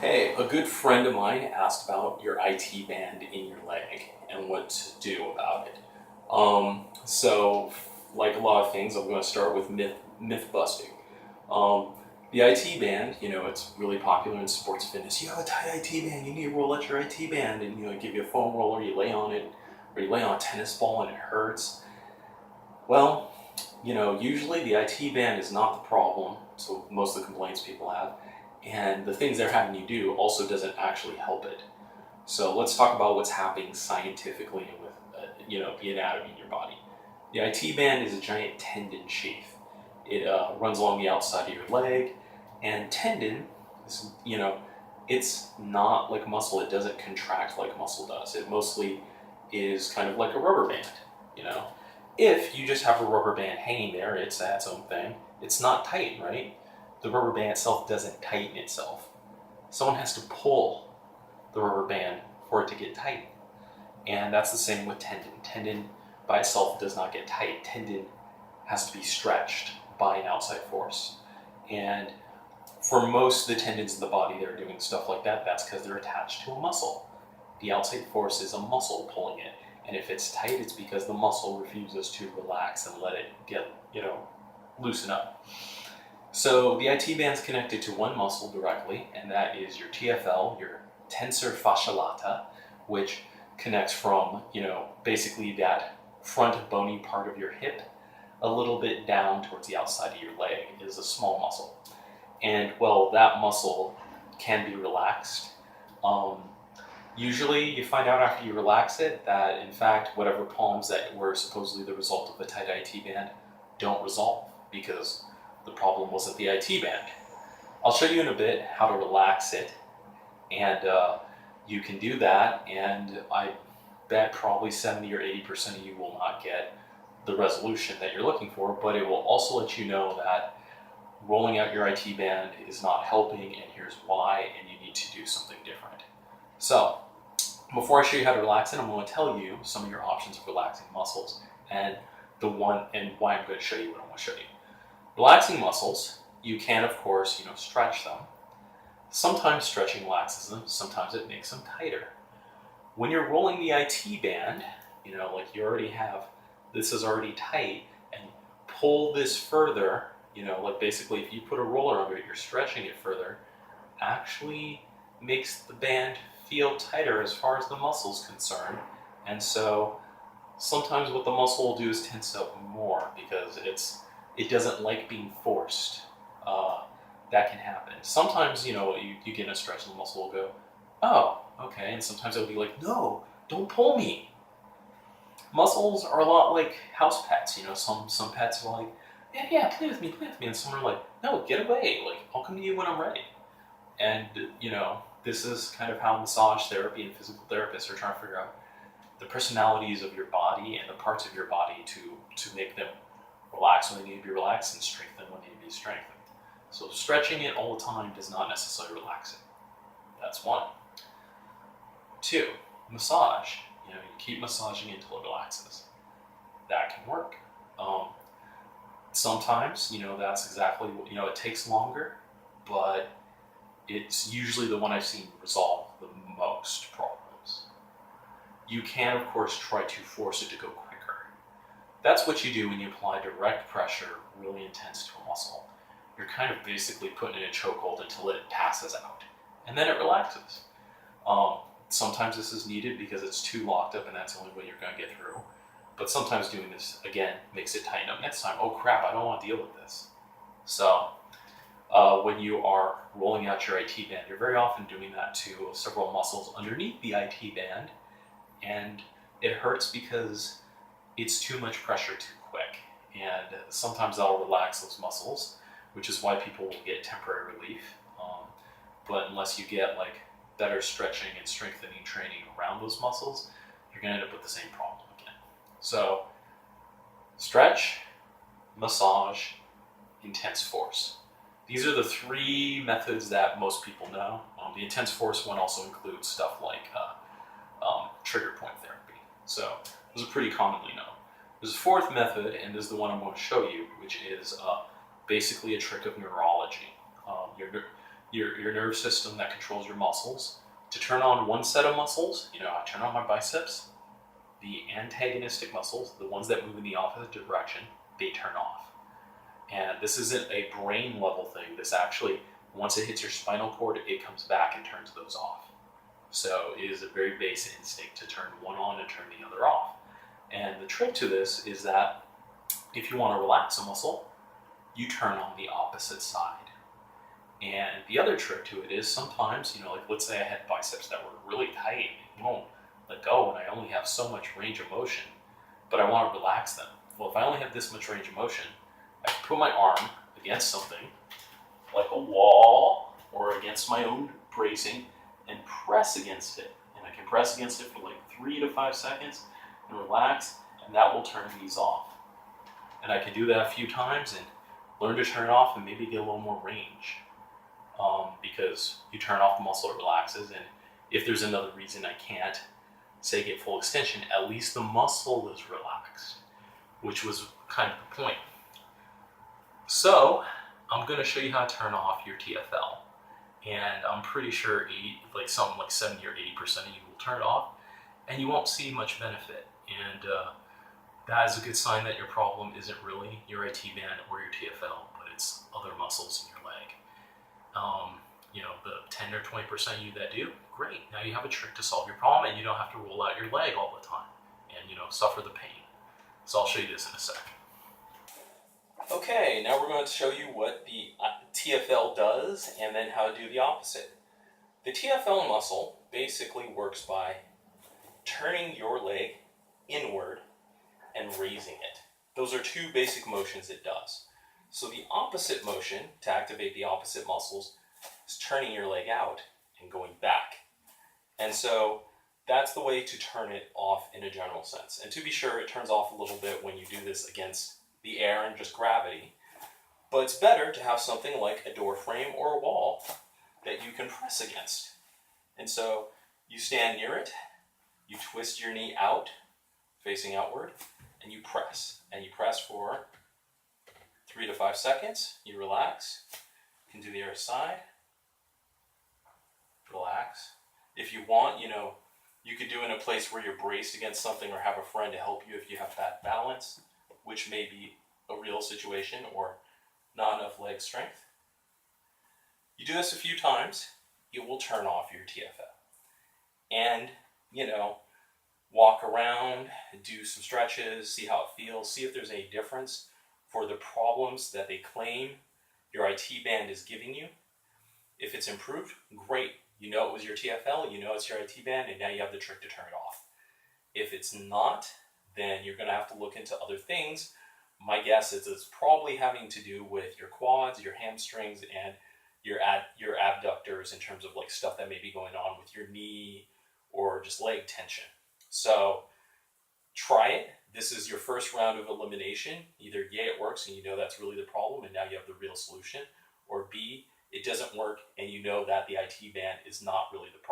Hey, a good friend of mine asked about your IT band in your leg and what to do about it. So, like a lot of things, I'm going to start with myth busting. Um, the IT band, it's really popular in sports fitness. You have a tight IT band, you need to roll out your IT band, and give you a foam roller, you lay on it, or you lay on a tennis ball and it hurts. Well, usually the IT band is not the problem, so most of the complaints people have, and the things they're having you do also doesn't actually help it. So let's talk about what's happening scientifically with, the anatomy in your body. The IT band is a giant tendon sheath. It runs along the outside of your leg, and tendon is, it's not like muscle. It doesn't contract like muscle does. It mostly is kind of like a rubber band, you know. If you just have a rubber band hanging there, it's its own thing. It's not tight, right? The rubber band itself doesn't tighten itself. Someone has to pull the rubber band for it to get tight. And that's the same with tendon. Tendon by itself does not get tight. Tendon has to be stretched by an outside force. And for most of the tendons in the body that are doing stuff like that, that's because they're attached to a muscle. The outside force is a muscle pulling it. And if it's tight, it's because the muscle refuses to relax and let it get, loosen up. So the IT band's connected to one muscle directly, and that is your TFL, your tensor fascia lata, which connects from, basically that front bony part of your hip a little bit down towards the outside of your leg. It is a small muscle. And, well, that muscle can be relaxed. Usually you find out after you relax it that, in fact, whatever problems that were supposedly the result of the tight IT band don't resolve because the problem wasn't the IT band. I'll show you in a bit how to relax it, and you can do that, and I bet probably 70 or 80% of you will not get the resolution that you're looking for, but it will also let you know that rolling out your IT band is not helping, and here's why, and you need to do something different. So, before I show you how to relax it, I'm going to tell you some of your options of relaxing muscles and why I'm going to show you what I want to show you. Relaxing muscles, you can, of course, stretch them. Sometimes stretching relaxes them, sometimes it makes them tighter. When you're rolling the IT band, like you already have, this is already tight, and pull this further, like basically if you put a roller under it, you're stretching it further, actually makes the band feel tighter as far as the muscle's concerned. And so sometimes what the muscle will do is tense up more because it doesn't like being forced. That can happen. Sometimes, you get in a stretch and the muscle will go, oh, okay. And sometimes it'll be like, no, don't pull me. Muscles are a lot like house pets. Some pets are like, yeah, play with me. And some are like, no, get away. Like, I'll come to you when I'm ready. And, this is kind of how massage therapy and physical therapists are trying to figure out the personalities of your body and the parts of your body to make them relax when they need to be relaxed and strengthen when they need to be strengthened. So stretching it all the time does not necessarily relax it. That's one. Two, massage. You keep massaging it until it relaxes. That can work. Sometimes, that's exactly what, it takes longer, but it's usually the one I've seen resolve the most problems. You can, of course, try to force it to go quicker. That's what you do when you apply direct pressure really intense to a muscle. You're kind of basically putting it in a chokehold until it passes out, and then it relaxes. Sometimes this is needed because it's too locked up and that's the only way you're going to get through. But sometimes doing this, again, makes it tighten up next time. Oh crap, I don't want to deal with this. So, when you are rolling out your IT band, you're very often doing that to several muscles underneath the IT band, and it hurts because it's too much pressure too quick. And sometimes that'll relax those muscles, which is why people will get temporary relief. But unless you get better stretching and strengthening training around those muscles, you're going to end up with the same problem again. So, stretch, massage, intense force. These are the three methods that most people know. The intense force one also includes stuff like trigger point therapy. So those are pretty commonly known. There's a fourth method, and this is the one I'm going to show you, which is basically a trick of neurology. your nerve system that controls your muscles to turn on one set of muscles. I turn on my biceps, the antagonistic muscles, the ones that move in the opposite direction, they turn off. And this isn't a brain level thing. This actually, once it hits your spinal cord, it comes back and turns those off. So it is a very basic instinct to turn one on and turn the other off. And the trick to this is that if you want to relax a muscle, you turn on the opposite side. And the other trick to it is sometimes, like let's say I had biceps that were really tight and won't let go, and I only have so much range of motion, but I want to relax them. Well, if I only have this much range of motion, I can put my arm against something, like a wall, or against my own bracing, and press against it. And I can press against it for like 3 to 5 seconds and relax, and that will turn these off. And I can do that a few times and learn to turn it off and maybe get a little more range. Because you turn off the muscle, it relaxes, and if there's another reason I can't, say, get full extension, at least the muscle is relaxed, which was kind of the point. So I'm going to show you how to turn off your TFL, and I'm pretty sure something like 70 or 80% of you will turn it off, and you won't see much benefit. And that is a good sign that your problem isn't really your IT band or your TFL, but it's other muscles in your leg. The 10 or 20% of you that do, great. Now you have a trick to solve your problem, and you don't have to roll out your leg all the time and suffer the pain. So I'll show you this in a sec. Okay, now we're going to show you what the TFL does and then how to do the opposite. The TFL muscle basically works by turning your leg inward and raising it. Those are two basic motions it does. So the opposite motion, to activate the opposite muscles, is turning your leg out and going back. And so that's the way to turn it off in a general sense. And to be sure, it turns off a little bit when you do this against the air and just gravity. But it's better to have something like a door frame or a wall that you can press against. And so you stand near it, you twist your knee out, facing outward, and you press. And you press for 3 to 5 seconds. You relax. You can do the other side. Relax. If you want, you could do it in a place where you're braced against something, or have a friend to help you if you have bad balance, which may be a real situation, or not enough leg strength. You do this a few times, it will turn off your TFL. And, walk around, do some stretches, see how it feels, see if there's any difference for the problems that they claim your IT band is giving you. If it's improved, great. You know it was your TFL, you know it's your IT band, and now you have the trick to turn it off. If it's not, then you're going to have to look into other things. My guess is it's probably having to do with your quads, your hamstrings, and your abductors, in terms of like stuff that may be going on with your knee or just leg tension. So try it. This is your first round of elimination. Either A, it works and you know that's really the problem and now you have the real solution, or B, it doesn't work and you know that the IT band is not really the problem.